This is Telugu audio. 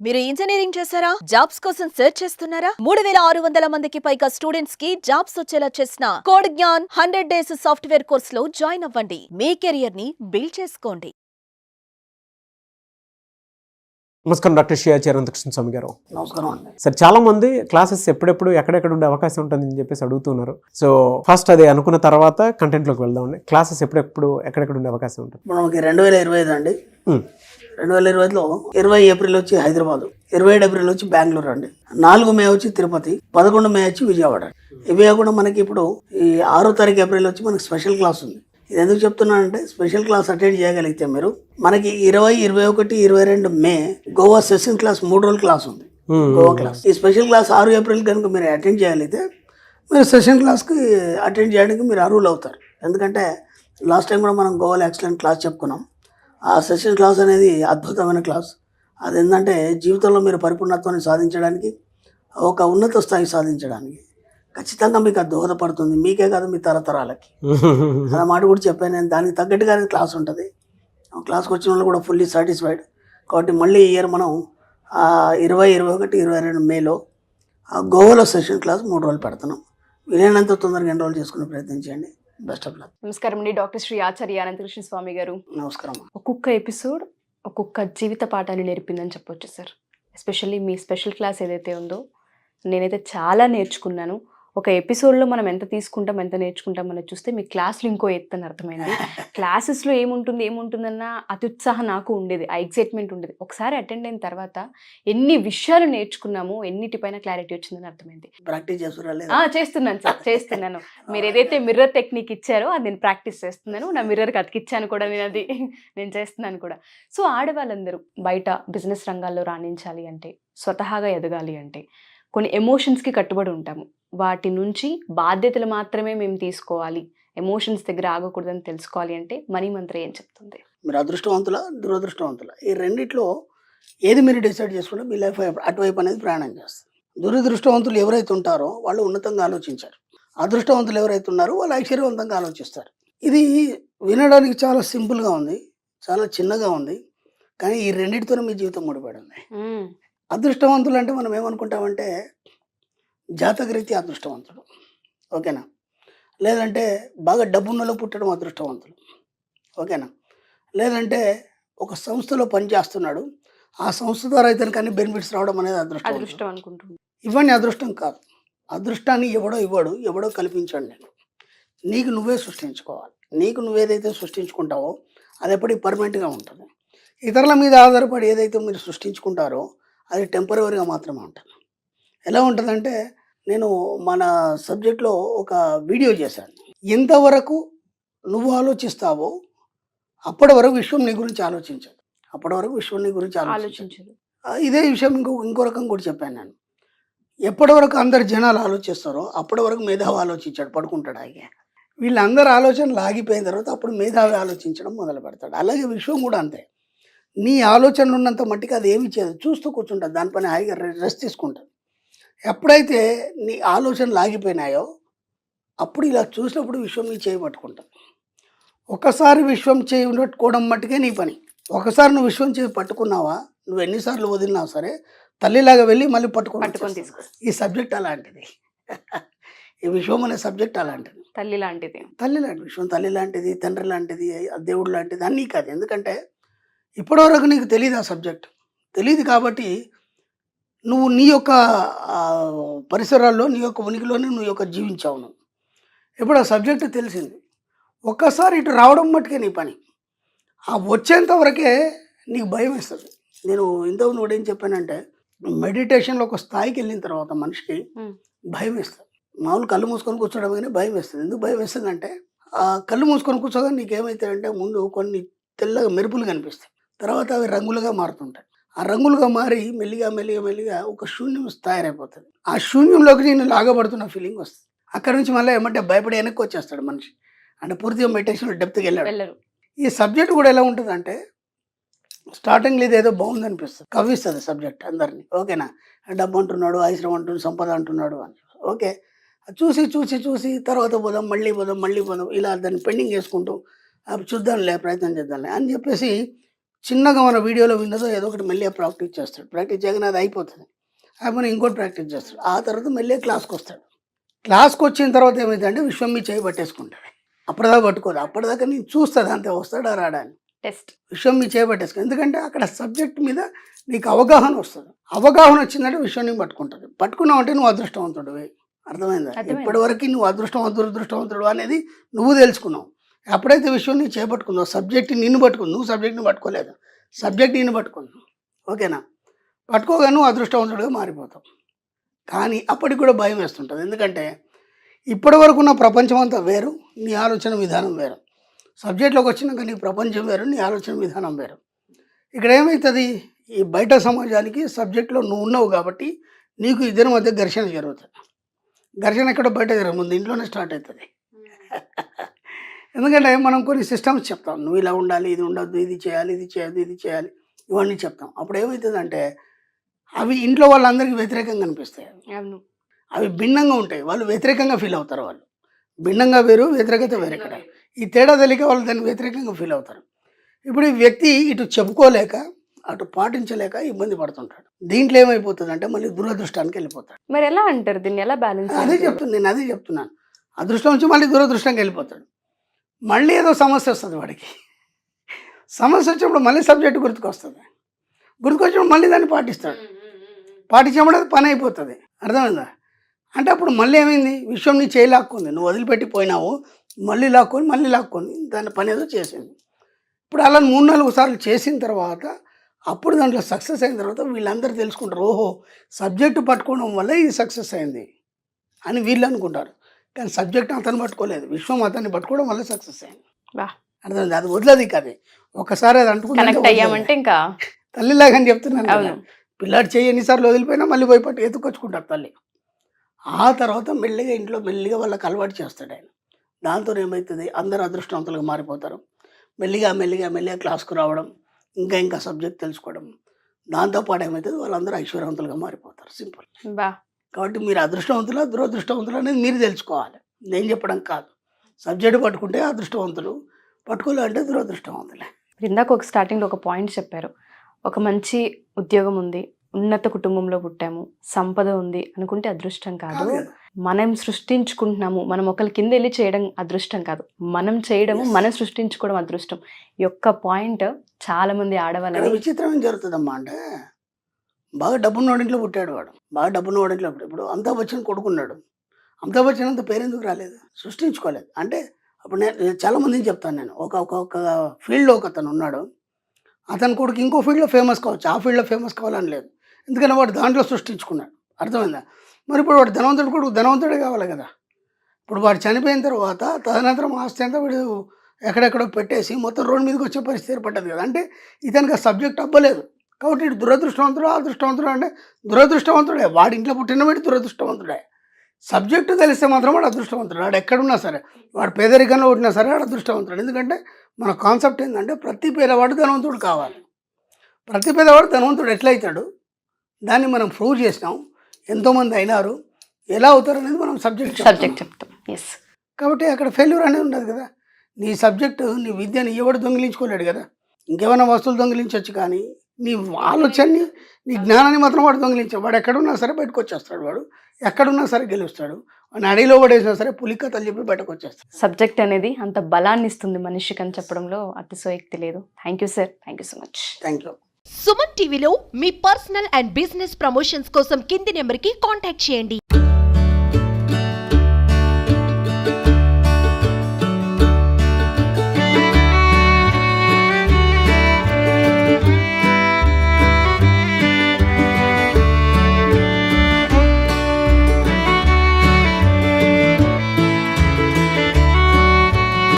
మీరు ఇంజనీరింగ్ చేశారా? జాబ్స్ కోసం సెర్చ్ చేస్తున్నారా? 3600 మందికి పైగా స్టూడెంట్స్ కి జాబ్స్ వచ్చేలా చేసిన code Gyan 100 days software course లో జాయిన్ అవ్వండి. మీ కెరియర్ ని బిల్డ్ చేసుకోండి. నమస్కారం డాక్టర్ షియా చిరంతకృష్ణ స్వామి గారు. నమస్కారం అండి. సార్, చాలా మంది క్లాసెస్ ఎప్పుడెప్పుడు ఎక్కడెక్కడ ఉండే అవకాశం ఉంటుందని చెప్పేసి అడుగుతున్నారు. సో ఫస్ట్ అది అనుకున్న తర్వాత కంటెంట్లోకి వెళ్దామండి. క్లాసెస్ ఎప్పుడెప్పుడు ఎక్కడెక్కడ ఉండే అవకాశం ఉంటుంది? ఇప్పుడు మనకి 2025 అండి. 2025లో 20 ఏప్రిల్ వచ్చి హైదరాబాద్, 27 ఏప్రిల్ వచ్చి బెంగళూరు అండి, 4 మే వచ్చి తిరుపతి, 11 మే వచ్చి విజయవాడ. ఇవే కాకుండా మనకి ఇప్పుడు ఈ 6 తారీఖు ఏప్రిల్ వచ్చి మనకి స్పెషల్ క్లాస్ ఉంది. ఇది ఎందుకు చెప్తున్నానంటే, స్పెషల్ క్లాస్ అటెండ్ చేయగలిగితే మీరు మనకి 20, 21, 22 మే గోవా సెషన్ క్లాస్ 3 రోజుల క్లాస్ ఉంది. గోవా క్లాస్. ఈ స్పెషల్ క్లాస్ 6 ఏప్రిల్ కనుక మీరు అటెండ్ చేయగలిగితే మీరు సెషన్ క్లాస్కి అటెండ్ చేయడానికి మీరు అర్హులు అవుతారు. ఎందుకంటే లాస్ట్ టైం కూడా మనం గోవాలో ఎక్సలెంట్ క్లాస్ చెప్పుకున్నాం. ఆ సెషన్ క్లాస్ అనేది అద్భుతమైన క్లాస్. అది ఏంటంటే జీవితంలో మీరు పరిపూర్ణత్వాన్ని సాధించడానికి, ఒక ఉన్నత స్థాయి సాధించడానికి ఖచ్చితంగా మీకు అది దోహదపడుతుంది. మీకే కాదు, మీ తరతరాలకి. అలా మాట కూడా చెప్పాను నేను. దానికి తగ్గట్టుగానే క్లాస్ ఉంటుంది. క్లాస్కి వచ్చిన వాళ్ళు కూడా ఫుల్లీ సాటిస్ఫైడ్. కాబట్టి మళ్ళీ ఈ ఇయర్ మనం 20, 21, 22 మేలో గోవాలో సెషన్ క్లాస్ 3 రోజులు పెడుతున్నాం. వీలైనంత తొందరగా ఎన్రోల్ చేసుకునే ప్రయత్నం చేయండి. Best of luck. నమస్కారం అండి, డాక్టర్ శ్రీ ఆచార్య అనంతకృష్ణ స్వామి గారు. నమస్కారం. ఒక్కొక్క ఎపిసోడ్ ఒక్కొక్క జీవిత పాఠాన్ని నేర్పిందని చెప్పొచ్చు సార్. ఎస్పెషల్లీ మీ స్పెషల్ క్లాస్ ఏదైతే ఉందో నేనైతే చాలా నేర్చుకున్నాను. ఒక ఎపిసోడ్లో మనం ఎంత తీసుకుంటాం, ఎంత నేర్చుకుంటాం అనేది చూస్తే మీ క్లాస్లో ఇంకో ఎత్తని అర్థమైంది. క్లాసెస్లో ఏముంటుందన్న అత్యుత్సాహం నాకు ఉండేది, ఆ ఎగ్జైట్మెంట్ ఉండేది. ఒకసారి అటెండ్ అయిన తర్వాత ఎన్ని విషయాలు నేర్చుకున్నాము, ఎన్నిటిపైన క్లారిటీ వచ్చిందని అర్థమైంది. ప్రాక్టీస్ చేస్తున్నాను సార్, చేస్తున్నాను. మీరు ఏదైతే మిర్రర్ టెక్నిక్ ఇచ్చారో అది నేను ప్రాక్టీస్ చేస్తున్నాను. నా మిర్రర్కి అతికిచ్చాను కూడా నేను, అది నేను చేస్తున్నాను కూడా. సో ఆడవాళ్ళందరూ బయట బిజినెస్ రంగాల్లో రాణించాలి అంటే, స్వతహాగా ఎదగాలి అంటే కొన్ని ఎమోషన్స్కి కట్టుబడి ఉంటాము. వాటి నుంచి బాధ్యతలు మాత్రమే మేము తీసుకోవాలి, ఎమోషన్స్ దగ్గర ఆగకూడదని తెలుసుకోవాలి అంటే మనీ మంత్ర ఏం చెప్తుంది? మీరు అదృష్టవంతుల, దురదృష్టవంతుల, ఈ రెండిట్లో ఏది మీరు డిసైడ్ చేసుకుంటే మీ లైఫ్ అటువైపు అనేది ప్రయాణం చేస్తారు. దురదృష్టవంతులు ఎవరైతే ఉంటారో వాళ్ళు ఉన్నతంగా ఆలోచించారు. అదృష్టవంతులు ఎవరైతే ఉన్నారో వాళ్ళు ఐశ్వర్యవంతంగా ఆలోచిస్తారు. ఇది వినడానికి చాలా సింపుల్గా ఉంది, చాలా చిన్నగా ఉంది, కానీ ఈ రెండింటితోనే మీ జీవితం ముడిపడి ఉంది. అదృష్టవంతులు అంటే మనం ఏమనుకుంటామంటే జాతకరీత్యా అదృష్టవంతుడు, ఓకేనా? లేదంటే బాగా డబ్బున్నలో పుట్టడం అదృష్టవంతులు, ఓకేనా? లేదంటే ఒక సంస్థలో పనిచేస్తున్నాడు, ఆ సంస్థ ద్వారా ఇతనికి అన్ని బెనిఫిట్స్ రావడం అనేది అదృష్టం అనుకుంటున్నాను. ఇవన్నీ అదృష్టం కాదు. అదృష్టాన్ని ఎవడో ఇవ్వడు, ఎవడో కల్పించాడు. నీకు నువ్వే సృష్టించుకోవాలి. నీకు నువ్వేదైతే సృష్టించుకుంటావో అది ఎప్పటికీ పర్మనెంట్గా ఉంటుంది. ఇతరుల మీద ఆధారపడి ఏదైతే మీరు సృష్టించుకుంటారో అది టెంపరీగా మాత్రమే ఉంటుంది. ఎలా ఉంటుందంటే, నేను మన సబ్జెక్ట్లో ఒక వీడియో చేశాను. ఎంతవరకు నువ్వు ఆలోచిస్తావో అప్పటి వరకు విశ్వం నీ గురించి ఆలోచించదు. అప్పటి వరకు విశ్వం నీ గురించి ఆలోచించదు. ఇదే విషయం ఇంకో రకం కూడా చెప్పాను నేను. ఎప్పటి వరకు అందరు జనాలు ఆలోచిస్తారో అప్పటి వరకు మేధావి ఆలోచించాడు, పడుకుంటాడు. అలాగే వీళ్ళందరూ ఆలోచనలు ఆగిపోయిన తర్వాత అప్పుడు మేధావి ఆలోచించడం మొదలు పెడతాడు. అలాగే విశ్వం కూడా అంతే. నీ ఆలోచనలు ఉన్నంత మట్టికి అది ఏమి చేయదు, చూస్తూ కూర్చుంటుంది, దానిపైన హాయిగా రెస్ట్ తీసుకుంటుంది. ఎప్పుడైతే నీ ఆలోచనలు ఆగిపోయినాయో అప్పుడు ఇలా చూసినప్పుడు విశ్వం నీ చేయి పట్టుకుంటుంది. ఒకసారి విశ్వం చేయి పట్టుకోవడం మట్టుకే నీ పని. ఒకసారి నువ్వు విశ్వం చేయి పట్టుకున్నావా, నువ్వు ఎన్నిసార్లు వదిలినా సరే తల్లిలాగా వెళ్ళి మళ్ళీ పట్టుకొని తీసుకో. ఈ సబ్జెక్ట్ అలాంటిది. ఈ విశ్వం అనే సబ్జెక్ట్ అలాంటిది, తల్లి లాంటిది. విశ్వం తల్లి లాంటిది, తండ్రి లాంటిది, దేవుడు లాంటిది అన్నీ కాదు. ఎందుకంటే ఇప్పటివరకు నీకు తెలియదు, ఆ సబ్జెక్ట్ తెలియదు. కాబట్టి నువ్వు నీ యొక్క పరిసరాల్లో, నీ యొక్క ఉనికిలోనే నువ్వు యొక్క జీవించావు. నువ్వు ఇప్పుడు ఆ సబ్జెక్టు తెలిసింది, ఒక్కసారి ఇటు రావడం మట్టుకే నీ పని. ఆ వచ్చేంత వరకే నీకు భయం వేస్తుంది. నేను ఇంతకు నువ్వు ఏం చెప్పానంటే, మెడిటేషన్లో ఒక స్థాయికి వెళ్ళిన తర్వాత మనిషికి భయం వేస్తుంది. మామూలు కళ్ళు మూసుకొని కూర్చోవడం కానీ భయం వేస్తుంది. ఎందుకు భయం వేస్తుంది అంటే, ఆ కళ్ళు మూసుకొని కూర్చోగానే నీకేమవుతాయంటే ముందు కొన్ని తెల్లగా మెరుపులు కనిపిస్తాయి, తర్వాత అవి రంగులుగా మారుతుంటాయి. ఆ రంగులుగా మారి మెల్లిగా ఒక శూన్యం తయారైపోతుంది. ఆ శూన్యంలోకి నేను లాగబడుతున్న ఫీలింగ్ వస్తుంది. అక్కడ నుంచి మళ్ళీ ఏమంటే భయపడి వెనక్కి వచ్చేస్తాడు మనిషి. అంటే పూర్తిగా మెడిటేషన్లో డెప్త్కి వెళ్ళాడు. ఈ సబ్జెక్ట్ కూడా ఎలా ఉంటుందంటే, స్టార్టింగ్లో ఇది ఏదో బాగుంది అనిపిస్తుంది, కవ్విస్తుంది సబ్జెక్ట్ అందరినీ, ఓకేనా? డబ్బు అంటున్నాడు, ఐశ్వర్యం అంటున్నాడు, సంపద అంటున్నాడు అని, ఓకే. చూసి తర్వాత పోదాం, మళ్ళీ పోదాం, ఇలా దాన్ని పెండింగ్ చేసుకుంటూ చూద్దాంలే, ప్రయత్నం చేద్దాంలే అని చెప్పేసి చిన్నగా మన వీడియోలో విన్నదో ఏదో ఒకటి మెల్లిగా ప్రాక్టీస్ చేస్తాడు. ప్రాక్టీస్ చేయగానే అది అయిపోతుంది. అయిపోయి ఇంకోటి ప్రాక్టీస్ చేస్తాడు. ఆ తర్వాత మెల్లిగా క్లాస్కి వస్తాడు. క్లాస్కి వచ్చిన తర్వాత ఏమైందంటే విశ్వం మీ చేయి పట్టేసుకుంటాడు. అప్పటిదాకా పట్టుకోదు. అప్పటిదాకా నేను చూస్తుంది అంతే, వస్తాడా రాడా అని. టెస్ట్. విశ్వం మీ చేయి పట్టేసుకుంది. ఎందుకంటే అక్కడ సబ్జెక్ట్ మీద నీకు అవగాహన వస్తుంది. అవగాహన వచ్చిందంటే విశ్వం నీకు పట్టుకుంటుంది. పట్టుకున్నావు అంటే నువ్వు అదృష్టవంతుడివి. అర్థమైందా? ఇప్పటివరకు నువ్వు దురదృష్టవంతుడు అనేది నువ్వు తెలుసుకున్నావు. ఎప్పుడైతే విషయం నీ చేపట్టుకుందో సబ్జెక్ట్ నిన్ను పట్టుకుంది, నువ్వు సబ్జెక్ట్ని పట్టుకోలేదు, సబ్జెక్ట్ నిన్ను పట్టుకుంది. ఓకేనా? పట్టుకోగా నువ్వు అదృష్టవంతుడిగా మారిపోతావు. కానీ అప్పటికి కూడా భయం వేస్తుంటుంది. ఎందుకంటే ఇప్పటి వరకు ఉన్న ప్రపంచం అంతా వేరు, నీ ఆలోచన విధానం వేరు. సబ్జెక్ట్లోకి వచ్చినాక నీ ప్రపంచం వేరు, నీ ఆలోచన విధానం వేరు. ఇక్కడ ఏమవుతుంది, ఈ బయట సమాజానికి సబ్జెక్ట్లో నువ్వు ఉన్నావు కాబట్టి నీకు ఇద్దరి మధ్య ఘర్షణ జరుగుతుంది. ఘర్షణ ఎక్కడ బయట జరగదు, ముందు ఇంట్లోనే స్టార్ట్ అవుతుంది. ఎందుకంటే మనం కొన్ని సిస్టమ్స్ చెప్తాం, నువ్వు ఇలా ఉండాలి, ఇది ఉండద్దు, ఇది చేయాలి, ఇది చేయద్దు, ఇది చేయాలి, ఇవన్నీ చెప్తాం. అప్పుడు ఏమవుతుందంటే అవి ఇంట్లో వాళ్ళందరికీ వ్యతిరేకంగా అనిపిస్తాయి. అవి భిన్నంగా ఉంటాయి, వాళ్ళు వ్యతిరేకంగా ఫీల్ అవుతారు. వాళ్ళు భిన్నంగా వేరు, వ్యతిరేకత వేరు. ఇక్కడ ఈ తేడా తెలియక వాళ్ళు దాన్ని వ్యతిరేకంగా ఫీల్ అవుతారు. ఇప్పుడు ఈ వ్యక్తి ఇటు చెప్పుకోలేక అటు పాటించలేక ఇబ్బంది పడుతుంటాడు. దీంట్లో ఏమైపోతుంది అంటే మళ్ళీ దురదృష్టానికి వెళ్ళిపోతాడు. మరి ఎలా అంటారు దీన్ని, ఎలా బ్యాలెన్స్? నేను అదే చెప్తున్నాను. అదృష్టం నుంచి మళ్ళీ దురదృష్టంకి వెళ్ళిపోతాడు. మళ్ళీ ఏదో సమస్య వస్తుంది వాడికి. సమస్య వచ్చినప్పుడు మళ్ళీ సబ్జెక్ట్ గుర్తుకొస్తుంది. గుర్తుకొచ్చినప్పుడు మళ్ళీ దాన్ని పాటిస్తాడు. పాటించినప్పుడు అది పని అయిపోతుంది. అర్థమైందా? అంటే అప్పుడు మళ్ళీ ఏమైంది, విశ్వం నీ చేయి లాక్కుంది, నువ్వు వదిలిపెట్టి పోయినావు, మళ్ళీ లాక్కొని దాని పని ఏదో చేసింది. ఇప్పుడు అలా 3-4 సార్లు చేసిన తర్వాత అప్పుడు దాంట్లో సక్సెస్ అయిన తర్వాత వీళ్ళందరూ తెలుసుకుంటారు, ఓహో సబ్జెక్టు పట్టుకోవడం వల్ల ఇది సక్సెస్ అయింది అని వీళ్ళు అనుకుంటారు. కానీ సబ్జెక్ట్ అతను పట్టుకోలేదు, విశ్వం అతన్ని పట్టుకోవడం వల్ల సక్సెస్ అయింది. అర్థమైంది? అది వదిలేదు కాదు, ఒకసారి అది అంటుకుంటే ఇంకా తల్లిలాగా అని చెప్తున్నాను కదా. పిల్లాడు చేయి ఎన్నిసార్లు వదిలిపోయినా మళ్ళీ పోయి పట్టు ఎత్తుకొచ్చుకుంటారు తల్లి. ఆ తర్వాత మెల్లిగా వాళ్ళకి అలవాటు చేస్తాడు ఆయన. దాంతో ఏమవుతుంది, అందరూ అదృష్టవంతులుగా మారిపోతారు. మెల్లిగా క్లాస్కు రావడం, ఇంకా సబ్జెక్ట్ తెలుసుకోవడం, దాంతోపాటు ఏమవుతుంది, వాళ్ళందరూ ఐశ్వర్యవంతులుగా మారిపోతారు. సింపుల్. కాబట్టి మీరు అదృష్టవంతులా దురదృష్టవంతులు అనేది మీరు తెలుసుకోవాలి, నేను చెప్పడం కాదు. సబ్జెక్టు పట్టుకుంటే అదృష్టవంతులు, పట్టుకోవాలంటే దురదృష్టవంతులే. ఇందాక ఒక స్టార్టింగ్లో ఒక పాయింట్ చెప్పారు, ఒక మంచి ఉద్యోగం ఉంది, ఉన్నత కుటుంబంలో పుట్టాము, సంపద ఉంది అనుకుంటే అదృష్టం కాదు, మనం సృష్టించుకుంటున్నాము. మనం ఒకరి కింద వెళ్ళి చేయడం అదృష్టం కాదు, మనం చేయడము, మనం సృష్టించుకోవడం అదృష్టం. ఈ యొక్క పాయింట్ చాలా మంది ఆడవాళ్ళని విచిత్రం ఏం జరుగుతుందమ్మా అంటే, బాగా డబ్బున్నోడింట్లో పుట్టాడు వాడు, బాగా డబ్బున్నోడింట్లో ఇప్పుడు అమితాబ్ బచ్చన్ కొడుకున్నాడు. అమితాబ్ బచ్చన్ అంత పేరెందుకు రాలేదు, సృష్టించుకోలేదు. అంటే అప్పుడు నేను చాలామందిని చెప్తాను, నేను ఒక ఫీల్డ్లో ఒక అతను ఉన్నాడు, అతని కొడుకు ఇంకో ఫీల్డ్లో ఫేమస్ కావచ్చు, ఆ ఫీల్డ్లో ఫేమస్ కావాలని లేదు, ఎందుకంటే వాడు దాంట్లో సృష్టించుకున్నాడు. అర్థమైందా? మరి ఇప్పుడు వాడు ధనవంతుడు కొడుకు ధనవంతుడే కావాలి కదా. ఇప్పుడు వాడు చనిపోయిన తర్వాత తదనంతరం ఆస్తి అంతా వీడు ఎక్కడెక్కడో పెట్టేసి మొత్తం రోడ్డు మీదకి వచ్చే పరిస్థితి ఏర్పడ్డది కదా. అంటే ఇతనికి ఆ సబ్జెక్ట్ అవ్వలేదు కాబట్టి ఇటు దురదృష్టవంతుడు అదృష్టవంతుడు అంటే దురదృష్టవంతుడే, వాడి ఇంట్లో పుట్టిన వాడి దురదృష్టవంతుడే. సబ్జెక్టు తెలిస్తే మాత్రం వాడు అదృష్టవంతుడు. వాడు ఎక్కడున్నా సరే, వాడు పేదరికంలో పుట్టినా సరే వాడు అదృష్టవంతుడు. ఎందుకంటే మన కాన్సెప్ట్ ఏంటంటే ప్రతి పేదవాడు ధనవంతుడు కావాలి. ప్రతి పేదవాడు ధనవంతుడు ఎట్లయితాడు దాన్ని మనం ప్రూవ్ చేసినాం, ఎంతోమంది అయినారు, ఎలా అవుతారు అనేది మనం సబ్జెక్ట్ చెప్తాం. ఎస్. కాబట్టి అక్కడ ఫెయిల్యూర్ అనేది ఉండదు కదా. నీ సబ్జెక్టు, నీ విద్యని ఎవడు దొంగిలించుకోలేడు కదా. ఇంకేమైనా వస్తువులు దొంగిలించవచ్చు కానీ నీ ఆలోచనని, నీ జ్ఞానాన్ని మాత్రం వాడు దొంగిలించాడు. వాడు ఎక్కడున్నా సరే బయటకు వచ్చేస్తాడు, వాడు ఎక్కడున్నా సరే గెలుస్తాడు. వాడిని అడవిలో పడేసినా సరే పులి కథలు చెప్పి బయటకు వచ్చేస్తాడు. సబ్జెక్ట్ అనేది అంత బలాన్ని ఇస్తుంది మనిషికి అని చెప్పడంలో అతిశయోక్తి లేదు. Thank you sir, thank you so much. Thank you. Suman టీవీలో మీ పర్సనల్ అండ్ బిజినెస్ ప్రమోషన్స్ కోసం కింది నెంబర్కి కాంటాక్ట్ చేయండి.